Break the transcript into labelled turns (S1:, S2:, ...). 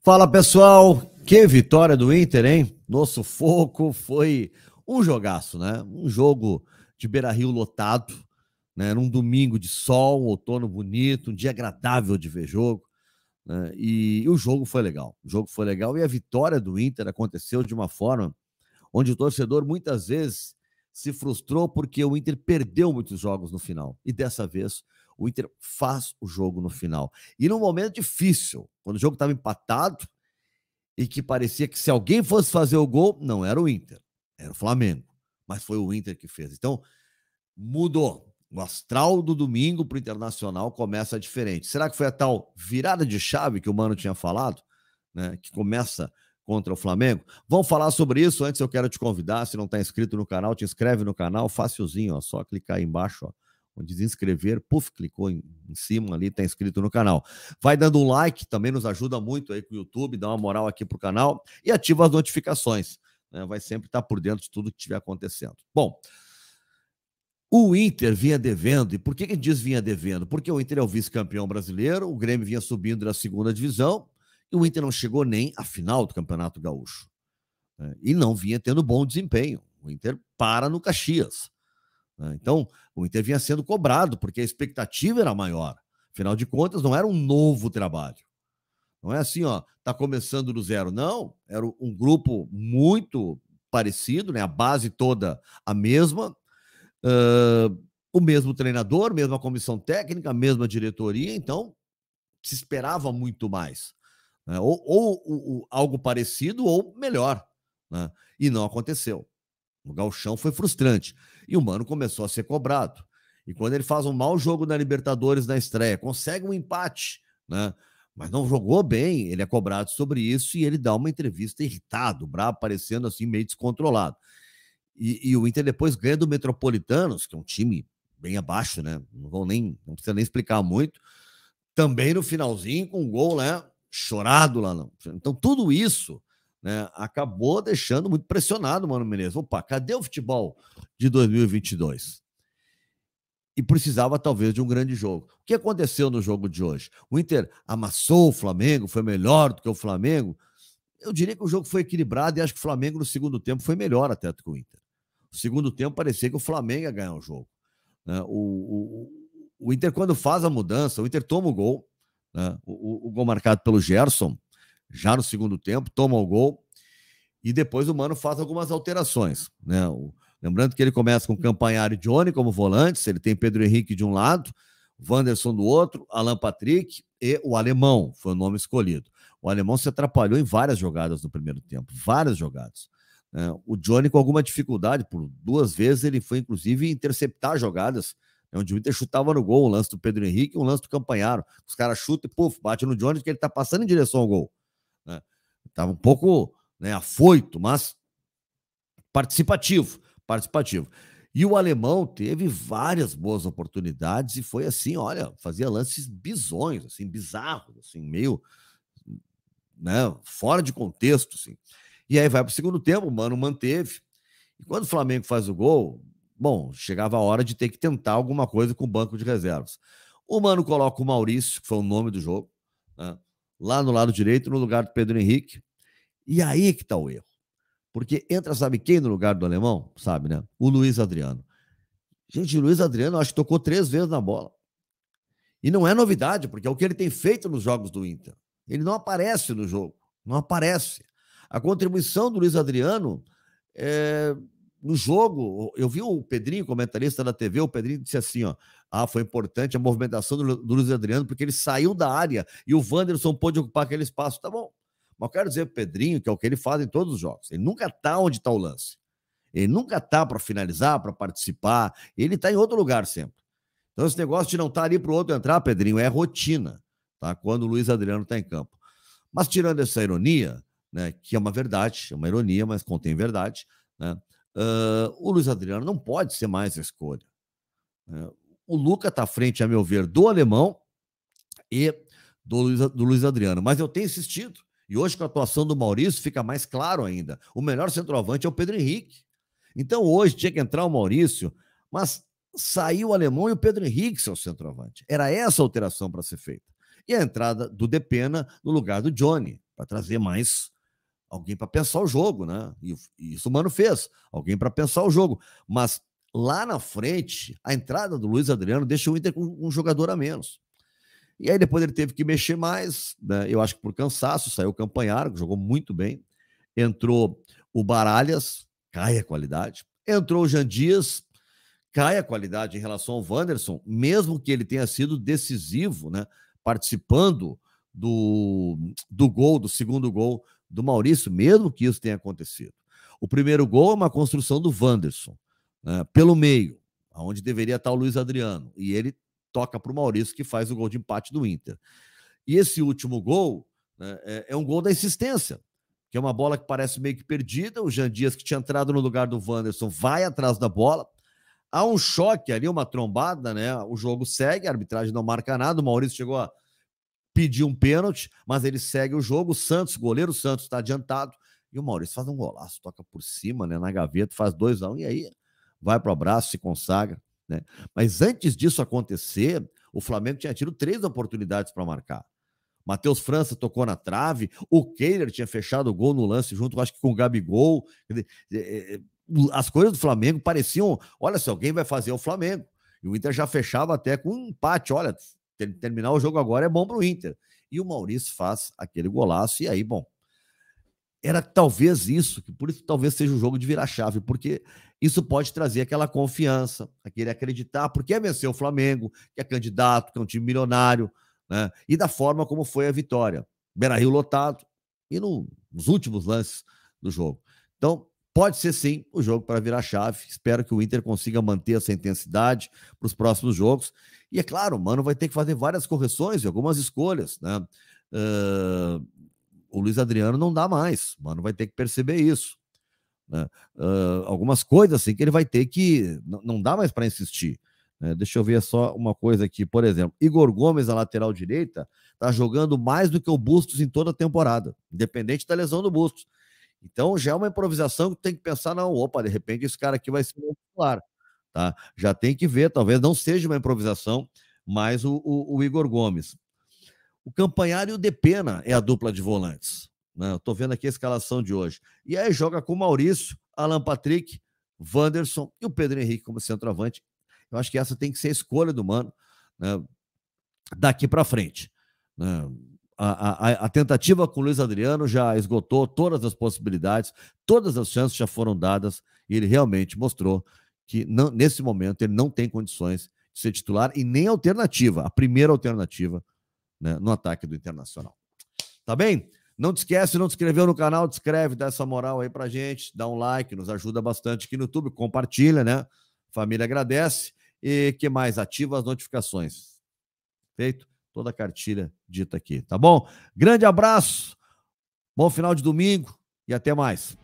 S1: Fala, pessoal, que vitória do Inter, hein? No sufoco, foi um jogaço, né? Um jogo de Beira-Rio lotado, né? Num domingo de sol, um outono bonito, um dia agradável de ver jogo, né? E o jogo foi legal. O jogo foi legal e a vitória do Inter aconteceu de uma forma onde o torcedor muitas vezes se frustrou porque o Inter perdeu muitos jogos no final. E dessa vez o Inter faz o jogo no final. E num momento difícil, quando o jogo estava empatado e que parecia que se alguém fosse fazer o gol, não era o Inter, era o Flamengo. Mas foi o Inter que fez. Então, mudou. O astral do domingo para o Internacional começa diferente. Será que foi a tal virada de chave que o Mano tinha falado, né? Que começa contra o Flamengo? Vamos falar sobre isso. Antes eu quero te convidar, se não está inscrito no canal, te inscreve no canal, facilzinho, ó, só clicar aí embaixo, ó, onde diz inscrever, puf, clicou em cima ali, está inscrito no canal. Vai dando um like, também nos ajuda muito aí com o YouTube, dá uma moral aqui pro canal e ativa as notificações, né? Vai sempre estar por dentro de tudo que estiver acontecendo. Bom, o Inter vinha devendo. E por que diz vinha devendo? Porque o Inter é o vice-campeão brasileiro, o Grêmio vinha subindo da segunda divisão e o Inter não chegou nem à final do Campeonato Gaúcho, né? E não vinha tendo bom desempenho. O Inter para no Caxias, né? Então, o Inter vinha sendo cobrado porque a expectativa era maior. Afinal de contas, não era um novo trabalho. Não é assim, ó, tá começando do zero. Não, era um grupo muito parecido, né? A base toda a mesma. O mesmo treinador, mesma comissão técnica, mesma diretoria, então se esperava muito mais, né? Ou algo parecido ou melhor, né? E não aconteceu. O gauchão foi frustrante e o Mano começou a ser cobrado. E quando ele faz um mau jogo na Libertadores na estreia, consegue um empate, né? Mas não jogou bem, ele é cobrado sobre isso e ele dá uma entrevista irritado, bravo, parecendo assim meio descontrolado. E o Inter depois ganha do Metropolitanos, que é um time bem abaixo, né? Não precisa nem explicar muito. Também no finalzinho, com um gol, né? Chorado lá. Não. Então, tudo isso, né, acabou deixando muito pressionado o Mano Menezes. Opa, cadê o futebol de 2022? E precisava, talvez, de um grande jogo. O que aconteceu no jogo de hoje? O Inter amassou o Flamengo, foi melhor do que o Flamengo. Eu diria que o jogo foi equilibrado e acho que o Flamengo, no segundo tempo, foi melhor até do que o Inter. No segundo tempo, parecia que o Flamengo ia ganhar o jogo, né? O Inter, quando faz a mudança, o Inter toma o gol, né? O gol marcado pelo Gerson, já no segundo tempo, toma o gol, e depois o Mano faz algumas alterações, né? Lembrando que ele começa com Campanharo e Johnny como volantes, ele tem Pedro Henrique de um lado, Wanderson do outro, Alan Patrick e o Alemão, foi o nome escolhido. O Alemão se atrapalhou em várias jogadas no primeiro tempo, várias jogadas. O Johnny com alguma dificuldade, por duas vezes ele foi inclusive interceptar jogadas, onde o Inter chutava no gol, um lance do Pedro Henrique e um lance do Campanharo. Os caras chutam e puf, bate no Johnny que ele tá passando em direção ao gol, né? Tava um pouco, né, afoito, mas participativo. E o Alemão teve várias boas oportunidades e foi assim, olha, fazia lances bizonhos, assim, bizarros, assim, meio, né, fora de contexto, assim. E aí vai para o segundo tempo, o Mano manteve. E quando o Flamengo faz o gol, bom, chegava a hora de ter que tentar alguma coisa com o banco de reservas. O Mano coloca o Maurício, que foi o nome do jogo, né, lá no lado direito, no lugar do Pedro Henrique. E aí que tá o erro. Porque entra, sabe quem no lugar do Alemão? Sabe, né? O Luiz Adriano. Gente, o Luiz Adriano, acho que tocou 3 vezes na bola. E não é novidade, porque é o que ele tem feito nos jogos do Inter. Ele não aparece no jogo. Não aparece. A contribuição do Luiz Adriano no jogo, eu vi o Pedrinho, comentarista da TV, o Pedrinho disse assim, ó, foi importante a movimentação do Luiz Adriano, porque ele saiu da área e o Wanderson pôde ocupar aquele espaço. Tá bom. Mas eu quero dizer pro Pedrinho que é o que ele faz em todos os jogos. Ele nunca tá onde tá o lance. Ele nunca tá para finalizar, para participar. Ele tá em outro lugar sempre. Então esse negócio de não estar ali pro outro entrar, Pedrinho, é rotina, tá? Quando o Luiz Adriano tá em campo. Mas tirando essa ironia, né, que é uma verdade, é uma ironia, mas contém verdade, né? O Luiz Adriano não pode ser mais a escolha. O Luca está à frente, a meu ver, do Alemão e do Luiz Adriano. Mas eu tenho insistido. E hoje, com a atuação do Maurício, fica mais claro ainda. O melhor centroavante é o Pedro Henrique. Então, hoje tinha que entrar o Maurício, mas saiu o Alemão e o Pedro Henrique, seu centroavante. Era essa a alteração para ser feita. E a entrada do Depena no lugar do Johnny, para trazer mais alguém para pensar o jogo, né? E isso o Mano fez, alguém para pensar o jogo. Mas lá na frente, a entrada do Luiz Adriano deixa o Inter com um jogador a menos. E aí depois ele teve que mexer mais, né? Eu acho que por cansaço, saiu o Campanharo, que jogou muito bem. Entrou o Baralhas, cai a qualidade. Entrou o Jean Dias, cai a qualidade em relação ao Wanderson, mesmo que ele tenha sido decisivo, né? Participando do gol, do segundo gol do Maurício, mesmo que isso tenha acontecido. O primeiro gol é uma construção do Wanderson, né? Pelo meio, onde deveria estar o Luiz Adriano, e ele toca para o Maurício, que faz o gol de empate do Inter. E esse último gol, né, é um gol da insistência, que é uma bola que parece meio que perdida. O Jean Dias, que tinha entrado no lugar do Wanderson, vai atrás da bola. Há um choque ali, uma trombada, né? O jogo segue, a arbitragem não marca nada. O Maurício chegou a pedir um pênalti, mas ele segue o jogo. O Santos, goleiro Santos, está adiantado. E o Maurício faz um golaço, toca por cima, né? Na gaveta, faz 2-1 e aí vai para o abraço, se consagra, né? Mas antes disso acontecer, o Flamengo tinha tido 3 oportunidades para marcar. Matheus França tocou na trave, o Kehler tinha fechado o gol no lance junto, acho que com o Gabigol. As coisas do Flamengo pareciam, olha, se alguém vai fazer o Flamengo. E o Inter já fechava até com um empate, olha, terminar o jogo agora é bom para o Inter. E o Maurício faz aquele golaço, e aí, bom, era talvez isso, que por isso talvez seja o jogo de virar chave, porque isso pode trazer aquela confiança, aquele acreditar, porque é vencer o Flamengo, que é candidato, que é um time milionário, né? E da forma como foi a vitória. Beira-Rio lotado e nos últimos lances do jogo. Então, pode ser sim o jogo para virar chave. Espero que o Inter consiga manter essa intensidade para os próximos jogos. E é claro, o Mano vai ter que fazer várias correções e algumas escolhas, né? O Luiz Adriano não dá mais. O Mano vai ter que perceber isso, né? Algumas coisas assim que ele vai ter que... Não dá mais para insistir. Deixa eu ver só uma coisa aqui. Por exemplo, Igor Gomes, na lateral direita, tá jogando mais do que o Bustos em toda a temporada, independente da lesão do Bustos. Então já é uma improvisação que tem que pensar, não, opa, de repente esse cara aqui vai ser o titular, tá? Já tem que ver, talvez não seja uma improvisação, mas o Igor Gomes. O Campanharo e o Depena é a dupla de volantes, né? Eu tô vendo aqui a escalação de hoje. E aí joga com o Maurício, Alan Patrick, Wanderson e o Pedro Henrique como centroavante. Eu acho que essa tem que ser a escolha do Mano, né, daqui para frente, né? A tentativa com o Luiz Adriano já esgotou todas as possibilidades, todas as chances já foram dadas e ele realmente mostrou que não, nesse momento ele não tem condições de ser titular e nem alternativa, a primeira alternativa, né, no ataque do Internacional. Tá bem? Não te esquece, não te inscreveu no canal, te inscreve, dá essa moral aí pra gente, dá um like, nos ajuda bastante aqui no YouTube, compartilha, né? Família agradece. E que mais? Ativa as notificações. Feito? Toda a cartilha dita aqui, tá bom? Grande abraço, bom final de domingo e até mais.